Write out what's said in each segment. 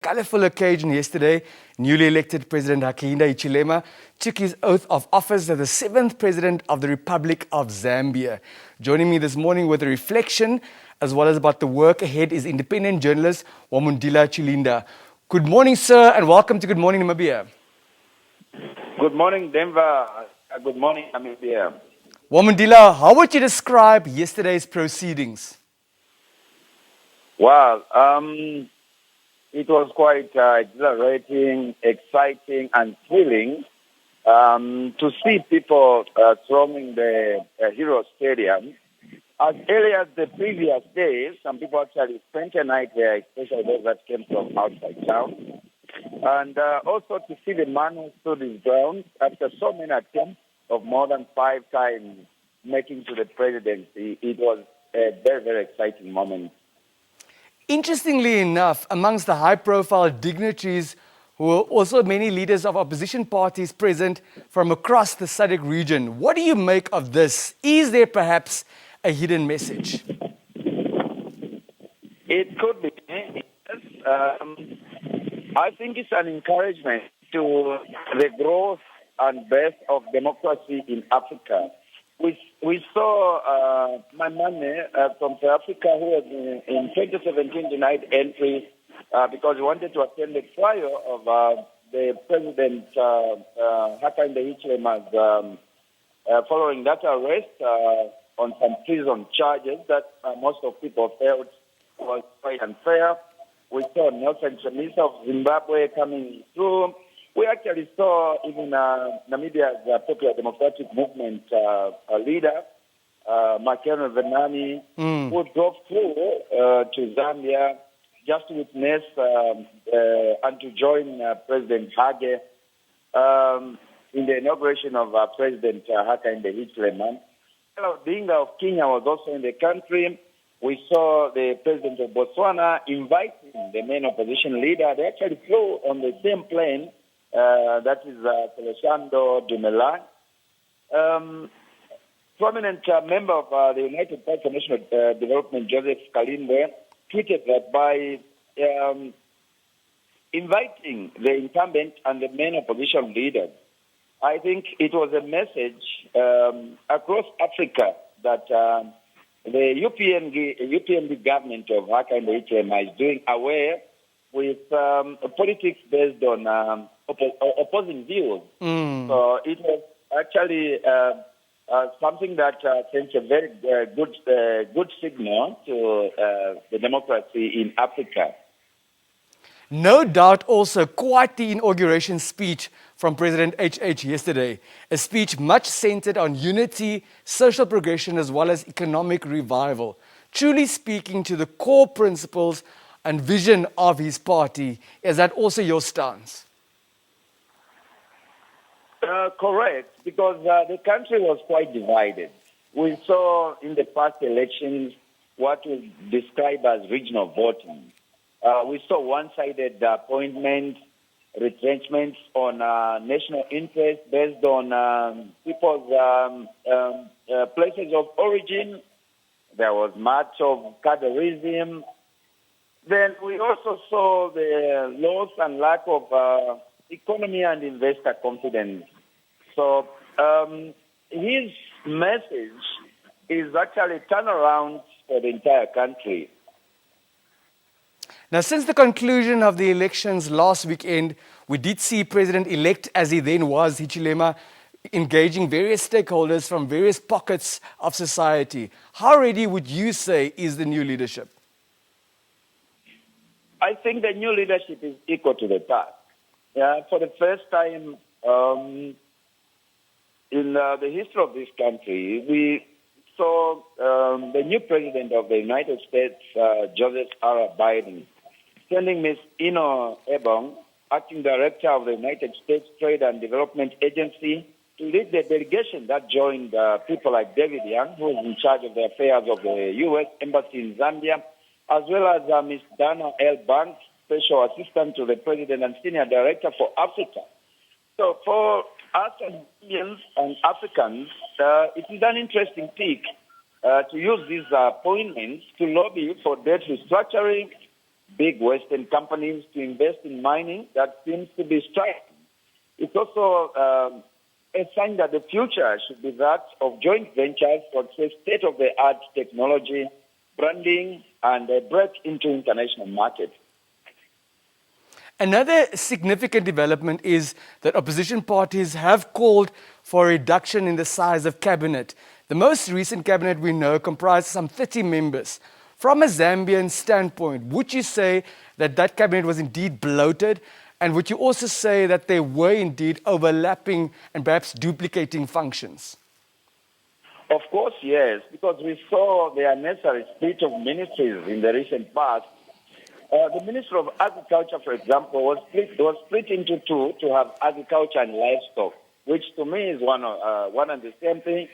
colourful occasion yesterday. Newly elected President Hakainde Hichilema took his oath of office as the 7th President of the Republic of Zambia. Joining me this morning with a reflection as well as about the work ahead is independent journalist Wamundila Chilinda. Good morning, sir, and welcome to Good Morning Namibia. Good morning, Denver. Good morning, Namibia. Wamundila, how would you describe yesterday's proceedings? Well, it was quite exhilarating, exciting, and thrilling to see people storming the Hero Stadium. As early as the previous day, some people actually spent a night there, especially those that came from outside town. And also to see the man who stood his ground after so many attempts of more than 5 times making to the presidency. It was a very, very exciting moment. Interestingly enough, amongst the high-profile dignitaries were also many leaders of opposition parties present from across the SADC region. What do you make of this? Is there perhaps a hidden message? It could be. Yes. I think it's an encouragement to the growth and birth of democracy in Africa. We saw my man from South Africa who was in 2017 denied entry because he wanted to attend the trial of the President Hakainde Hichilema's following that arrest on some treason charges that most of people felt was quite unfair. We saw Nelson Chamisa of Zimbabwe coming through. We actually saw even Namibia's Popular Democratic Movement leader, Makeno Venani, who drove through to Zambia just to witness and to join President Hage in the inauguration of President Hakainde Hichilema. Odinga of Kenya was also in the country. We saw the president of Botswana inviting the main opposition leader. They actually flew on the same plane. That is Celestando Dumela. Prominent member of the United Party for National Development, Joseph Kalimbe, tweeted that by inviting the incumbent and the main opposition leaders, I think it was a message across Africa that the UPND government of Hakainde Hichilema is doing away with politics based on opposing views. So it was actually something that sends a very good signal to the democracy in Africa. No doubt also quite the inauguration speech from President HH yesterday, a speech much centered on unity, social progression, as well as economic revival, truly speaking to the core principles and vision of his party. Is that also your stance? Correct, because the country was quite divided. We saw in the past elections what we describe as regional voting. We saw one-sided appointments, retrenchments on national interest based on people's places of origin. There was much of cadreism. Then we also saw the loss and lack of economy and investor confidence. So his message is actually turnaround for the entire country. Now, since the conclusion of the elections last weekend, we did see President-elect, as he then was, Hichilema, engaging various stakeholders from various pockets of society. How ready would you say is the new leadership? I think the new leadership is equal to the task. For the first time in the history of this country, we saw the new president of the United States, Joseph R. Biden, sending Ms. Ino Ebong, acting director of the United States Trade and Development Agency, to lead the delegation that joined people like David Young, who is in charge of the affairs of the U.S. Embassy in Zambia, as well as Ms. Dana L. Banks, Special Assistant to the President and Senior Director for Africa. So for us as Indians and Africans, it is an interesting pick to use these appointments to lobby for debt restructuring, big Western companies to invest in mining that seems to be striking. It's also a sign that the future should be that of joint ventures for state-of-the-art technology, branding, and a break into international markets. Another significant development is that opposition parties have called for a reduction in the size of cabinet. The most recent cabinet we know comprised some 30 members. From a Zambian standpoint, would you say that that cabinet was indeed bloated? And would you also say that they were indeed overlapping and perhaps duplicating functions? Of course, yes, because we saw the unnecessary split of ministries in the recent past. The Minister of Agriculture, for example, was split into two to have agriculture and livestock, which to me is one and the same thing.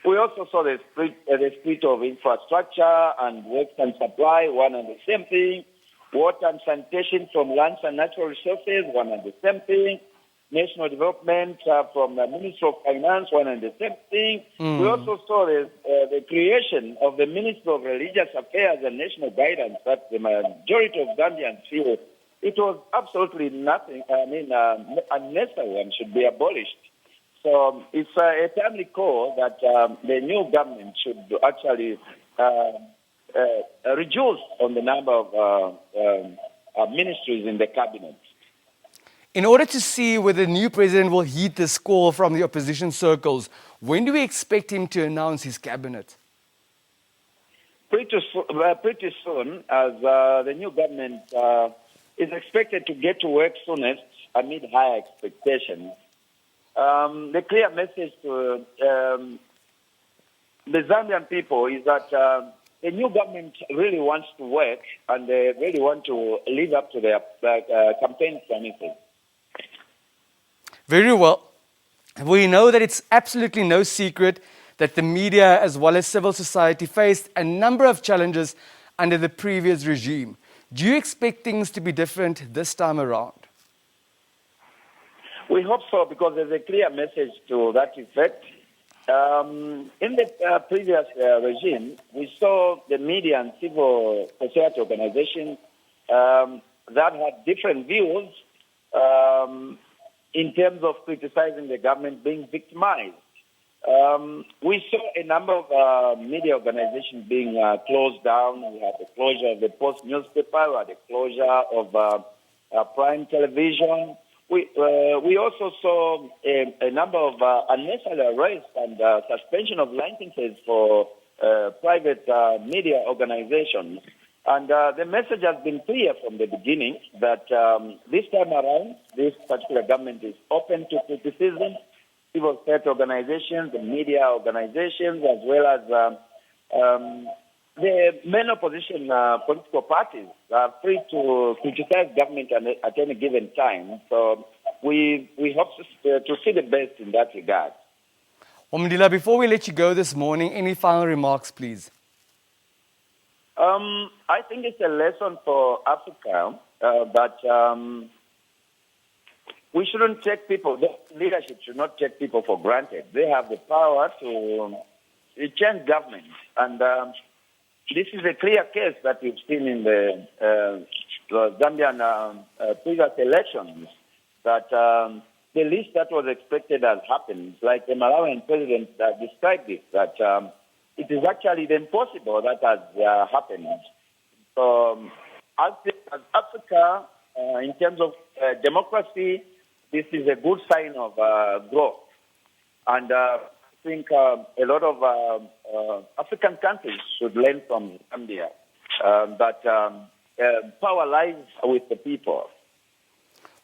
We also saw the split of infrastructure and works and supply, one and the same thing. Water and sanitation from lands and natural resources, one and the same thing. National development from the Minister of Finance, one and the same thing. We also saw the creation of the Minister of Religious Affairs and National Guidance that the majority of Zambians feel it was absolutely nothing, unnecessary and should be abolished. So it's a timely call that the new government should actually reduce on the number of ministries in the cabinet. In order to see whether the new president will heed this call from the opposition circles, when do we expect him to announce his cabinet? Pretty soon, as the new government is expected to get to work soonest amid high expectations. The clear message to the Zambian people is that the new government really wants to work and they really want to live up to their campaign promises. Very well. We know that it's absolutely no secret that the media as well as civil society faced a number of challenges under the previous regime. Do you expect things to be different this time around? We hope so, because there's a clear message to that effect. In the previous regime, we saw the media and civil society organizations that had different views in terms of criticizing the government being victimized. We saw a number of media organizations being closed down. We had the closure of the Post newspaper, we had the closure of Prime Television. We also saw a number of unnecessary arrests and suspension of licenses for private media organizations. And the message has been clear from the beginning that this time around, this particular government is open to criticism. Civil society organizations, the media organizations, as well as the main opposition political parties are free to criticize government at any given time. So we hope to see the best in that regard. Wamundila, before we let you go this morning, any final remarks, please? I think it's a lesson for Africa that we shouldn't take people, the leadership should not take people for granted. They have the power to change government. And this is a clear case that we've seen in the Zambian previous elections, that the least that was expected has happened. Like the Malawian president described it, that it is actually the impossible that has happened. So as Africa, in terms of democracy, this is a good sign of growth. And I think a lot of African countries should learn from Zambia that power lies with the people.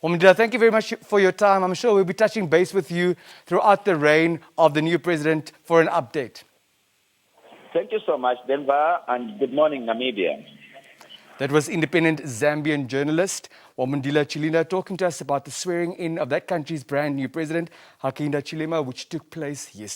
Wamundila, thank you very much for your time. I'm sure we'll be touching base with you throughout the reign of the new president for an update. Thank you so much, Denver, and good morning, Namibia. That was independent Zambian journalist Wamundila Chilinda talking to us about the swearing in of that country's brand new president, Hakainde Hichilema, which took place yesterday.